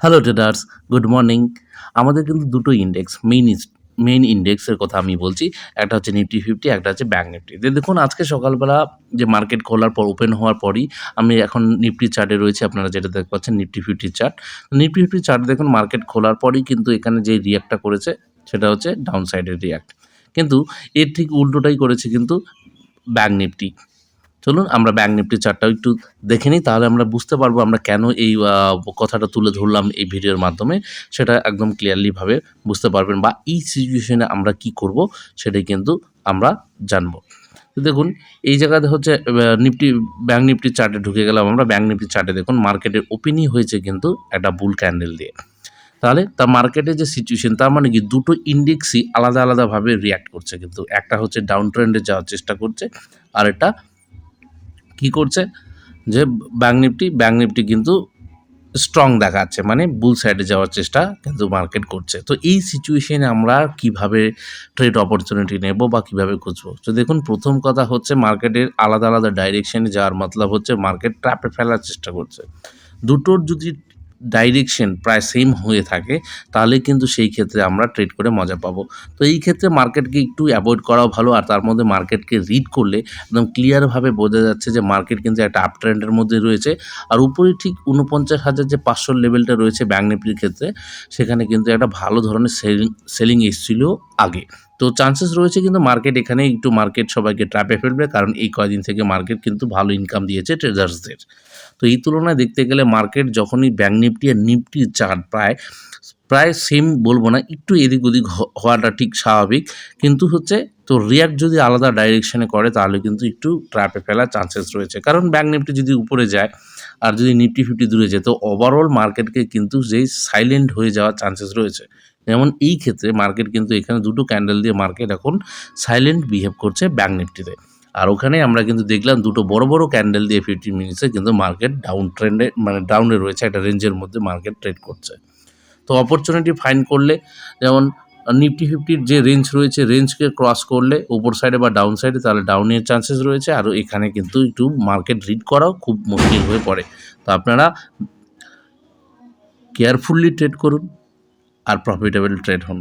Hello traders, good morning. আমাদের কিন্তু দুটো ইন্ডেক্স মেইন ইন্ডেক্সের কথা আমি বলছি। একটা হচ্ছে নিফটি ফিফটি, একটা হচ্ছে ব্যাঙ্ক নিফটি। দেখুন আজকে সকালবেলা যে মার্কেট খোলার পর ওপেন হওয়ার পরই আমি এখন নিফটি চার্টে রয়েছি। আপনারা যেটা দেখতে পাচ্ছেন নিফটি ফিফটির চার্ট। নিফটি ফিফটির চার্ট দেখুন মার্কেট খোলার পরই কিন্তু এখানে যে রিয়াক্টটা করেছে সেটা হচ্ছে ডাউন সাইডের রিয়াক্ট। কিন্তু এর ঠিক উল্টোটাই করেছে কিন্তু ব্যাঙ্ক নিফটি। চলুন আমরা ব্যাঙ্ক নিফটির চার্টটাও একটু দেখে নিই, তাহলে আমরা বুঝতে পারবো আমরা কেন এই কথাটা তুলে ধরলাম এই ভিডিওর মাধ্যমে। সেটা একদম ক্লিয়ারলিভাবে বুঝতে পারবেন বা এই সিচুয়েশনে আমরা কি করব সেটাই কিন্তু আমরা জানবো। তো দেখুন এই জায়গাতে হচ্ছে নিফটি ব্যাঙ্ক নিফটির চার্টে ঢুকে গেলাম আমরা। ব্যাঙ্ক নিফটির চার্টে দেখুন মার্কেটের ওপেনই হয়েছে কিন্তু একটা বুল ক্যান্ডেল দিয়ে। তাহলে তার মার্কেটের যে সিচুয়েশন তার মানে কি দুটো ইন্ডেক্সই আলাদা আলাদাভাবে রিঅ্যাক্ট করছে, কিন্তু একটা হচ্ছে ডাউন ট্রেন্ডে যাওয়ার চেষ্টা করছে, আর এটা কি করছে যে ব্যাঙ্ক নিফটি কিন্তু স্ট্রং দেখাচ্ছে, মানে বুল সাইডে যাওয়ার চেষ্টা কিন্তু মার্কেট করছে। তো এই সিচুয়েশনে আমরা কিভাবে ট্রেড অপরচুনিটি নেব বা কিভাবে খুঁজবো? তো দেখুন প্রথম কথা হচ্ছে মার্কেটের আলাদা আলাদা ডাইরেকশনে যাওয়ার মতলব হচ্ছে মার্কেট ট্র্যাপে ফেলার চেষ্টা করছে। দুটোর যদি ডাইরেকশন প্রায় সেম হয়ে থাকে তাহলে কিন্তু সেই ক্ষেত্রে আমরা ট্রেড করে মজা পাবো। তো এই ক্ষেত্রে মার্কেটকে একটু অ্যাভয়েড করাও ভালো, আর তার মধ্যে মার্কেটকে রিড করলে একদম ক্লিয়ারভাবে বোঝা যাচ্ছে যে মার্কেট কিন্তু একটা আপ ট্রেন্ডের মধ্যে রয়েছে। আর উপরে ঠিক ৪৯,০০০ যে ৫০০ লেভেলটা রয়েছে ব্যাঙ্ক নিফটির ক্ষেত্রে, সেখানে কিন্তু একটা ভালো ধরনের সেলিং এসেছিল আগে। তো চান্সেস রয়েছে কিন্তু মার্কেট এখানে একটু সবাইকে ট্র্যাপে ফেলবে, কারণ এই কয়দিন থেকে মার্কেট কিন্তু ভালো ইনকাম দিয়েছে ট্রেডার্সদের। তো এই তুলনায় দেখতে গেলে মার্কেট যখনই ব্যাঙ্ক নিফটি আর নিফটির চার্ট প্রায় সেম বলবো না, একটু এদিক ওদিক হওয়াটা ঠিক স্বাভাবিক, কিন্তু হচ্ছে তো রিয়াক্ট যদি আলাদা ডাইরেকশনে করে তাহলে কিন্তু একটু ট্র্যাপে ফেলার চান্সেস রয়েছে। কারণ ব্যাঙ্ক নিফটি যদি উপরে যায় আর যদি নিফটি ফিফটি দূরে যায় তো ওভারঅল মার্কেটকে কিন্তু যেই সাইলেন্ট হয়ে যাওয়ার চান্সেস রয়েছে। যেমন এই ক্ষেত্রে মার্কেট কিন্তু এখানে দুটো ক্যান্ডেল দিয়ে মার্কেট এখন সাইলেন্ট বিহেভ করছে ব্যাঙ্ক নিফটিতে। আর ওখানে আমরা কিন্তু দেখলাম দুটো বড় বড় ক্যান্ডেল দিয়ে 15 মিনিটসে কিন্তু মার্কেট ডাউন ট্রেন্ডে, মানে ডাউনে রয়েছে, একটা রেঞ্জের মধ্যে মার্কেট ট্রেড করছে। তো অপরচুনিটি ফাইন্ড করলে যেমন নিফটি ফিফটির যে রেঞ্জ রয়েছে, রেঞ্জকে ক্রস করলে উপর সাইডে বা ডাউন সাইডে তাহলে ডাউনের চান্সেস রয়েছে, আর এখানে কিন্তু একটু মার্কেট রিড করাও খুব মুশকিল হয়ে পড়ে। তো আপনারা কেয়ারফুলি ট্রেড করুন আর প্রফিটেবল ট্রেড হন।